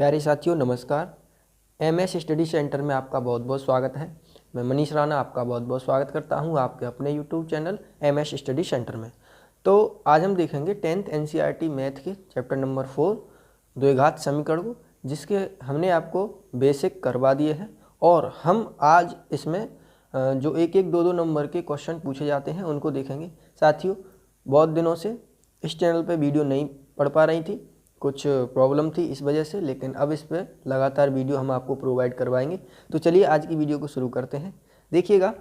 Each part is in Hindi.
प्यारे साथियों नमस्कार। एमएस स्टडी सेंटर में आपका बहुत बहुत स्वागत है। मैं मनीष राणा आपका बहुत बहुत स्वागत करता हूं आपके अपने YouTube channel MS study centre में। तो आज हम देखेंगे 10th एनसीईआरटी मैथ के चैप्टर नंबर 4 द्विघात समीकरण को, जिसके हमने आपको बेसिक करवा दिए हैं। और हम आज इसमें जो एक एक दो नंबर के क्वेश्चन पूछे जाते हैं उनको देखेंगे। साथियों बहुत दिनों से इस चैनल पर वीडियो नहीं पढ़ पा रही थी, कुछ प्रॉब्लम थी इस वजह से, लेकिन अब इस पर लगातार वीडियो हम आपको प्रोवाइड करवाएंगे। तो चलिए आज की वीडियो को शुरू करते हैं। देखिएगा,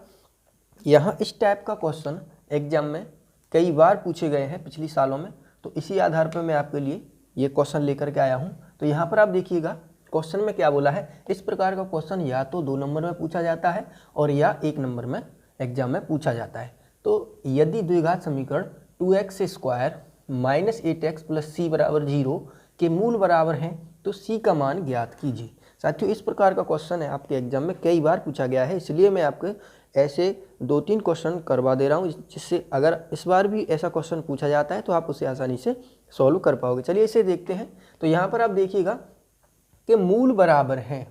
यहाँ इस टाइप का क्वेश्चन एग्जाम में कई बार पूछे गए हैं पिछली सालों में, तो इसी आधार पर मैं आपके लिए ये क्वेश्चन लेकर के आया हूँ। तो यहाँ पर आप देखिएगा क्वेश्चन में क्या बोला है। इस प्रकार का क्वेश्चन या तो 2 नंबर में पूछा जाता है और या 1 नंबर में एग्जाम में पूछा जाता है। तो यदि द्विघात समीकरण 2x² - 8x + c = 0 के मूल बराबर हैं तो c का मान ज्ञात कीजिए। साथियों इस प्रकार का क्वेश्चन है आपके एग्जाम में कई बार पूछा गया है, इसलिए मैं आपके ऐसे 2-3 क्वेश्चन करवा दे रहा हूँ, जिससे अगर इस बार भी ऐसा क्वेश्चन पूछा जाता है तो आप उसे आसानी से सॉल्व कर पाओगे। चलिए इसे देखते हैं। तो यहाँ पर आप देखिएगा कि मूल बराबर हैं।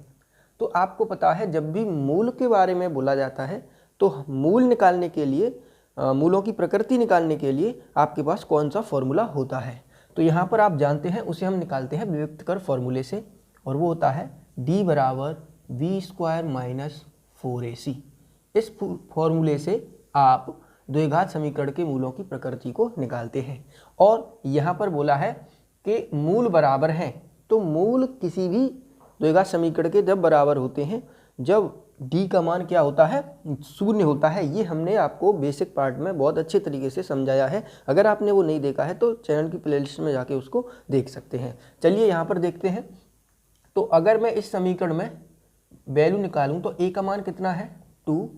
तो आपको पता है जब भी मूल के बारे में बोला जाता है तो मूल निकालने के लिए, मूलों की प्रकृति निकालने के लिए आपके पास कौन सा फॉर्मूला होता है। तो यहाँ पर आप जानते हैं, उसे हम निकालते हैं विभक्त कर फॉर्मूले से, और वो होता है d = v² - 4ac। इस फॉर्मूले से आप द्विघात समीकरण के मूलों की प्रकृति को निकालते हैं। और यहाँ पर बोला है कि मूल बराबर हैं, तो मूल किसी भी द्विघात समीकरण के जब बराबर होते हैं, जब d का मान क्या होता है, 0 होता है। ये हमने आपको बेसिक पार्ट में बहुत अच्छे तरीके से समझाया है। अगर आपने वो नहीं देखा है तो चैनल की प्लेलिस्ट में जाके उसको देख सकते हैं। चलिए यहाँ पर देखते हैं। तो अगर मैं इस समीकरण में वैल्यू निकालूं तो a का मान कितना है 2,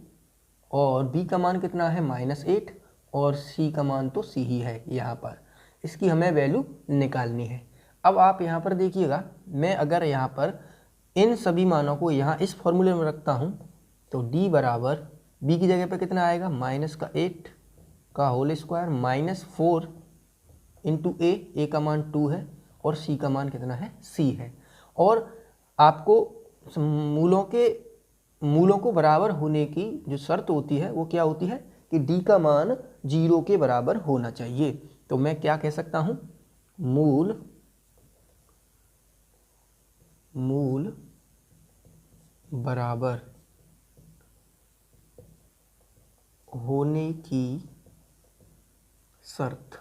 और b का मान कितना है -8, और c का मान तो c ही है। यहाँ पर इसकी हमें वैल्यू निकालनी है। अब आप यहाँ पर देखिएगा, मैं अगर यहाँ पर इन सभी मानों को यहाँ इस फॉर्मूले में रखता हूँ तो d बराबर b की जगह पर कितना आएगा -8 का होल स्क्वायर -4 इंटू a का मान 2 है और c का मान कितना है c है। और आपको मूलों को बराबर होने की जो शर्त होती है वो क्या होती है कि d का मान 0 के बराबर होना चाहिए। तो मैं क्या कह सकता हूँ, मूल बराबर होने की शर्त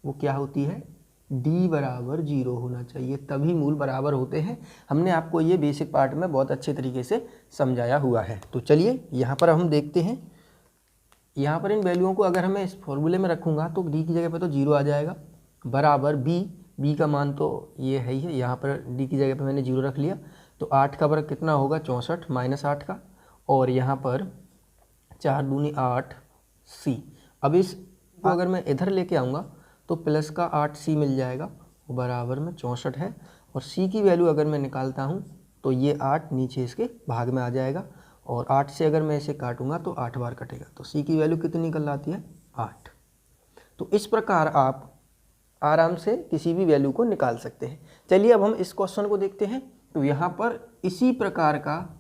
वो क्या होती है, d = 0 होना चाहिए, तभी मूल बराबर होते हैं। हमने आपको ये बेसिक पार्ट में बहुत अच्छे तरीके से समझाया हुआ है। तो चलिए यहाँ पर हम देखते हैं। यहाँ पर इन वैल्यूओं को अगर मैं इस फॉर्मूले में रखूँगा तो d की जगह पर तो 0 आ जाएगा, बराबर b का मान तो ये है ही है। यहाँ पर d की जगह पर मैंने 0 रख लिया, तो 8 का वर्ग कितना होगा 64 -8 का, और यहाँ पर 4 दूनी 8 c। अब इसको अगर मैं इधर लेके आऊँगा तो प्लस का 8c मिल जाएगा, बराबर में 64 है। और c की वैल्यू अगर मैं निकालता हूँ तो ये 8 नीचे इसके भाग में आ जाएगा, और 8 से अगर मैं इसे काटूंगा तो 8 बार कटेगा, तो c की वैल्यू कितनी निकल आती है 8। तो इस प्रकार आप आराम से किसी भी वैल्यू को निकाल सकते हैं। चलिए अब हम इस क्वेश्चन को देखते हैं। तो यहाँ पर इसी प्रकार का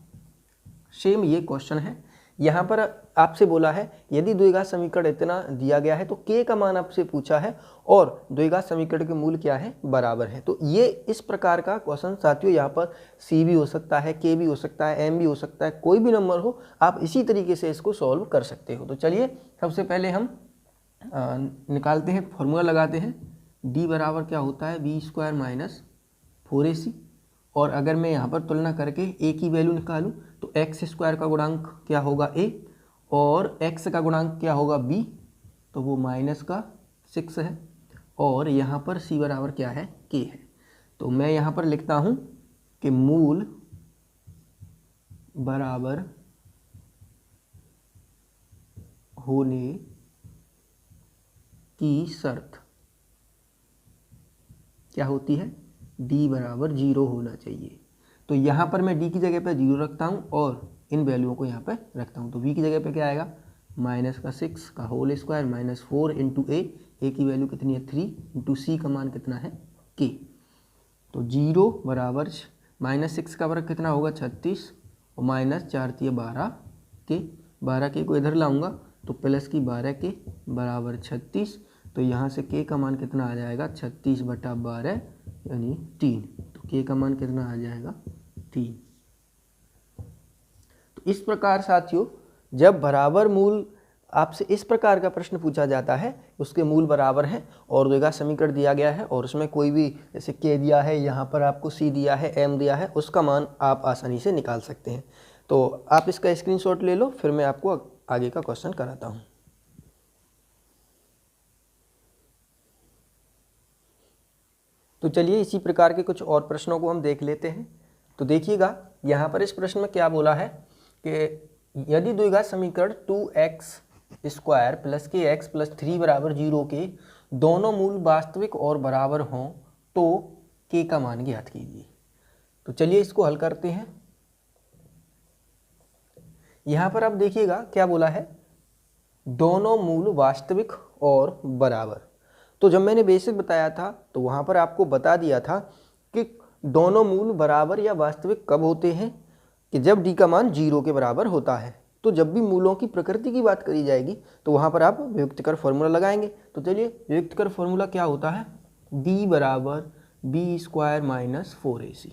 सेम ये क्वेश्चन है। यहाँ पर आपसे बोला है यदि द्विघात समीकरण इतना दिया गया है तो k का मान आपसे पूछा है, और द्विघात समीकरण के मूल क्या है, बराबर है। तो ये इस प्रकार का क्वेश्चन साथियों, यहाँ पर c भी हो सकता है, k भी हो सकता है, m भी हो सकता है, कोई भी नंबर हो, आप इसी तरीके से इसको सॉल्व कर सकते हो। तो चलिए सबसे पहले हम निकालते हैं, फॉर्मूला लगाते हैं। d बराबर क्या होता है v² - 4ac, और अगर मैं यहाँ पर तुलना करके a की वैल्यू निकालूं तो x² का गुणांक क्या होगा a, और x का गुणांक क्या होगा b, तो वो -6 है, और यहाँ पर c बराबर क्या है k है। तो मैं यहाँ पर लिखता हूँ कि मूल बराबर होने की शर्त क्या होती है, d = 0 होना चाहिए। तो यहाँ पर मैं d की जगह पर 0 रखता हूँ और इन वैल्यूओं को यहाँ पर रखता हूँ। तो v की जगह पे क्या आएगा -6 का होल स्क्वायर -4 इंटू a की वैल्यू कितनी है 3 इंटू c का मान कितना है k। तो 0 बराबर -6 का वर्ग कितना होगा 36 और -4 × 12 के 12 के को इधर लाऊंगा तो प्लस की 12 के बराबर 36। तो यहाँ से के का मान कितना आ जाएगा 36/12 यानी 3। तो के का मान कितना आ जाएगा 3। तो इस प्रकार साथियों जब बराबर मूल आपसे इस प्रकार का प्रश्न पूछा जाता है, उसके मूल बराबर हैं और द्विघात समीकरण दिया गया है और उसमें कोई भी जैसे के दिया है, यहाँ पर आपको सी दिया है, एम दिया है, उसका मान आप आसानी से निकाल सकते हैं। तो आप इसका स्क्रीनशॉट ले लो, फिर मैं आपको आगे का क्वेश्चन कराता हूँ। तो चलिए इसी प्रकार के कुछ और प्रश्नों को हम देख लेते हैं। तो देखिएगा यहाँ पर इस प्रश्न में क्या बोला है कि यदि द्विघात समीकरण 2x² + kx + 3 = 0 के दोनों मूल वास्तविक और बराबर हों तो k का मान ज्ञात कीजिए। तो चलिए इसको हल करते हैं। यहाँ पर आप देखिएगा क्या बोला है, दोनों मूल वास्तविक और बराबर। तो जब मैंने बेसिक बताया था तो वहाँ पर आपको बता दिया था कि दोनों मूल बराबर या वास्तविक कब होते हैं कि जब d का मान 0 के बराबर होता है। तो जब भी मूलों की प्रकृति की बात करी जाएगी तो वहाँ पर आप व्युत्क्रम फॉर्मूला लगाएंगे। तो चलिए व्युत्क्रम फॉर्मूला क्या होता है, d = b² - 4ac।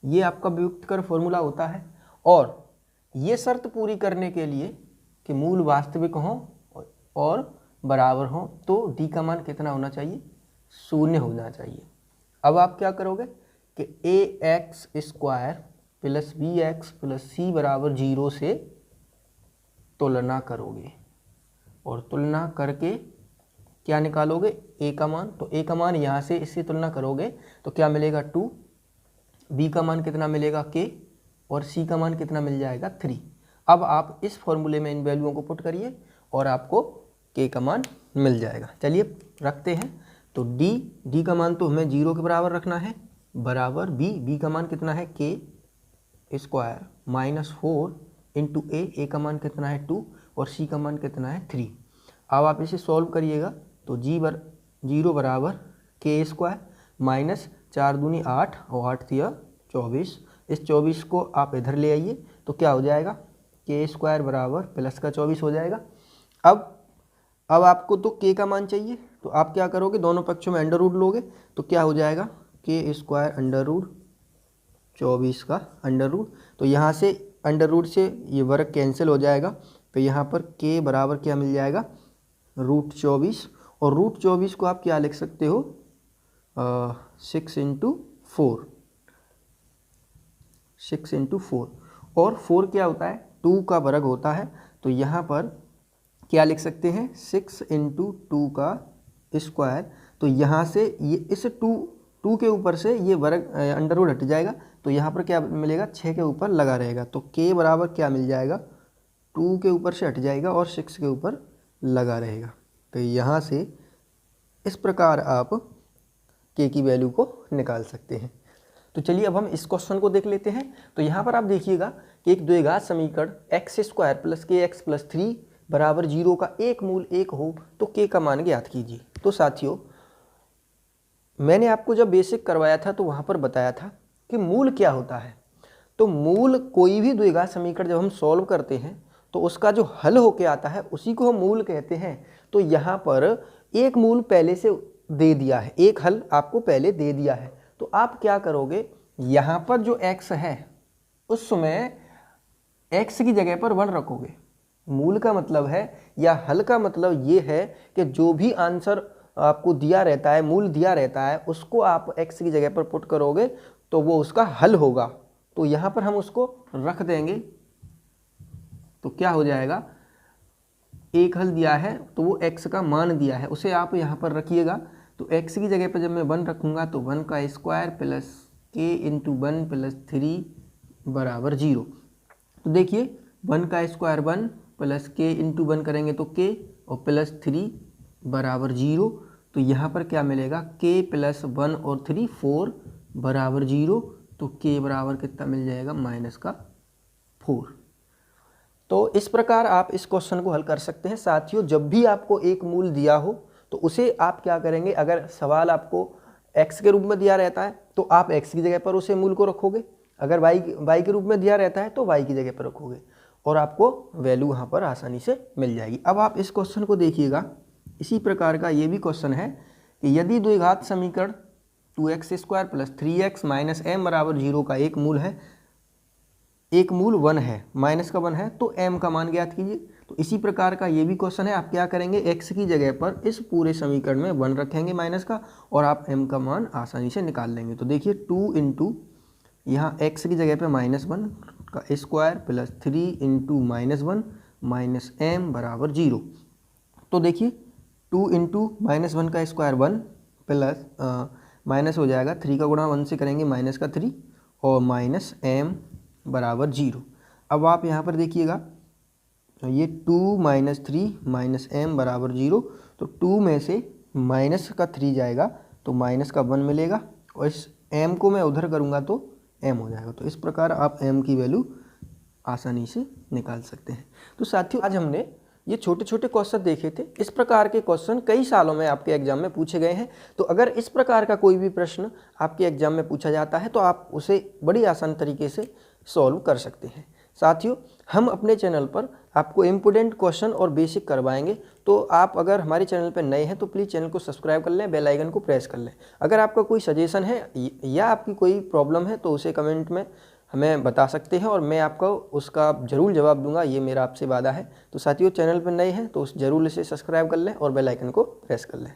ये आपका व्युत्क्रम फॉर्मूला होता है और ये शर्त पूरी करने के लिए कि मूल वास्तविक हों और बराबर हों तो d का मान कितना होना चाहिए, 0 होना चाहिए। अब आप क्या करोगे कि ax² + bx + c = 0 से तुलना करोगे और तुलना करके क्या निकालोगे, a का मान। तो a का मान यहाँ से इससे तुलना करोगे तो क्या मिलेगा 2, b का मान कितना मिलेगा k और c का मान कितना मिल जाएगा 3। अब आप इस फॉर्मूले में इन वैल्यूओं को पुट करिए और आपको k का मान मिल जाएगा। चलिए रखते हैं। तो d का मान तो हमें 0 के बराबर रखना है, बराबर b का मान कितना है k² - 4 × a का मान कितना है 2 और c का मान कितना है 3। अब आप इसे सॉल्व करिएगा तो 0 बराबर k² -4 दूनी 8 और 8 × 24। इस 24 को आप इधर ले आइए तो क्या हो जाएगा, k² बराबर प्लस का 24 हो जाएगा। अब आपको तो k का मान चाहिए तो आप क्या करोगे, दोनों पक्षों में अंडर रूट लोगे तो क्या हो जाएगा k² √ 24 का अंडर रूट। तो यहाँ से अंडर रूट से ये वर्ग कैंसिल हो जाएगा तो यहाँ पर k बराबर क्या मिल जाएगा √24 और √24 को आप क्या लिख सकते हो 6 × 4, 6 × 4 और 4 क्या होता है 2 का वर्ग होता है। तो यहाँ पर क्या लिख सकते हैं 6 × 2 का स्क्वायर। तो यहाँ से ये इस 2 के ऊपर से ये वर्ग अंडर रूट हट जाएगा तो यहाँ पर क्या मिलेगा 6 के ऊपर लगा रहेगा। तो k बराबर क्या मिल जाएगा 2 के ऊपर से हट जाएगा और 6 के ऊपर लगा रहेगा। तो यहाँ से इस प्रकार आप k की वैल्यू को निकाल सकते हैं। तो चलिए अब हम इस क्वेश्चन को देख लेते हैं। तो यहाँ पर आप देखिएगा कि एक द्विघात समीकरण x² + kx + 3 = 0 का एक मूल 1 हो तो k का मान ज्ञात कीजिए। तो साथियों मैंने आपको जब बेसिक करवाया था तो वहाँ पर बताया था कि मूल क्या होता है। तो मूल कोई भी द्विघात समीकरण जब हम सॉल्व करते हैं तो उसका जो हल होके आता है उसी को हम मूल कहते हैं। तो यहाँ पर एक मूल पहले से दे दिया है, एक हल आपको पहले दे दिया है। तो आप क्या करोगे, यहाँ पर जो x है उसमें x की जगह पर 1 रखोगे। मूल का मतलब है या हल का मतलब ये है कि जो भी आंसर आपको दिया रहता है, मूल दिया रहता है, उसको आप x की जगह पर पुट करोगे तो वो उसका हल होगा। तो यहाँ पर हम उसको रख देंगे तो क्या हो जाएगा, एक हल दिया है तो वो x का मान दिया है उसे आप यहाँ पर रखिएगा। तो x की जगह पर जब मैं 1 रखूँगा तो 1 का स्क्वायर प्लस k × 1 प्लस 3 = 0। तो देखिए 1 का स्क्वायर 1 प्लस k × 1 करेंगे तो k और प्लस 3 = 0। तो यहाँ पर क्या मिलेगा k + 1 और 3 4 = 0। तो k बराबर कितना मिल जाएगा -4। तो इस प्रकार आप इस क्वेश्चन को हल कर सकते हैं। साथियों जब भी आपको एक मूल दिया हो तो उसे आप क्या करेंगे, अगर सवाल आपको x के रूप में दिया रहता है तो आप x की जगह पर उसे मूल को रखोगे, अगर y के रूप में दिया रहता है तो y की जगह पर रखोगे और आपको वैल्यू वहाँ पर आसानी से मिल जाएगी। अब आप इस क्वेश्चन को देखिएगा, इसी प्रकार का ये भी क्वेश्चन है कि यदि द्विघात समीकरण 2x² + 3x - m = 0 का एक मूल है, एक मूल 1 है, माइनस का 1 है, तो m का मान ज्ञात कीजिए। तो इसी प्रकार का ये भी क्वेश्चन है, आप क्या करेंगे, x की जगह पर इस पूरे समीकरण में 1 रखेंगे माइनस का और आप m का मान आसानी से निकाल लेंगे। तो देखिए 2 इंटू यहाँ x की जगह पे -1 का square plus 3 into -1 minus m बराबर 0। तो देखिए 2 इंटू -1 का स्क्वायर 1 प्लस माइनस हो जाएगा 3 का गुणा 1 से करेंगे माइनस का 3 और माइनस m बराबर 0। अब आप यहाँ पर देखिएगा ये 2 - 3 -m बराबर 0, तो 2 में से माइनस का 3 जाएगा तो माइनस का 1 मिलेगा और इस m को मैं उधर करूँगा तो m हो जाएगा। तो इस प्रकार आप m की वैल्यू आसानी से निकाल सकते हैं। तो साथियों आज हमने ये छोटे छोटे क्वेश्चन देखे थे। इस प्रकार के क्वेश्चन कई सालों में आपके एग्जाम में पूछे गए हैं। तो अगर इस प्रकार का कोई भी प्रश्न आपके एग्जाम में पूछा जाता है तो आप उसे बड़ी आसान तरीके से सॉल्व कर सकते हैं। साथियों हम अपने चैनल पर आपको इम्पोर्टेंट क्वेश्चन और बेसिक करवाएंगे, तो आप अगर हमारे चैनल पर नए हैं तो प्लीज़ चैनल को सब्सक्राइब कर लें, बेल आइकन को प्रेस कर लें। अगर आपका कोई सजेशन है या आपकी कोई प्रॉब्लम है तो उसे कमेंट में हमें बता सकते हैं और मैं आपको उसका ज़रूर जवाब दूंगा, ये मेरा आपसे वादा है। तो साथियों चैनल पर नए हैं तो ज़रूर इसे सब्सक्राइब कर लें और बेल आइकन को प्रेस कर लें।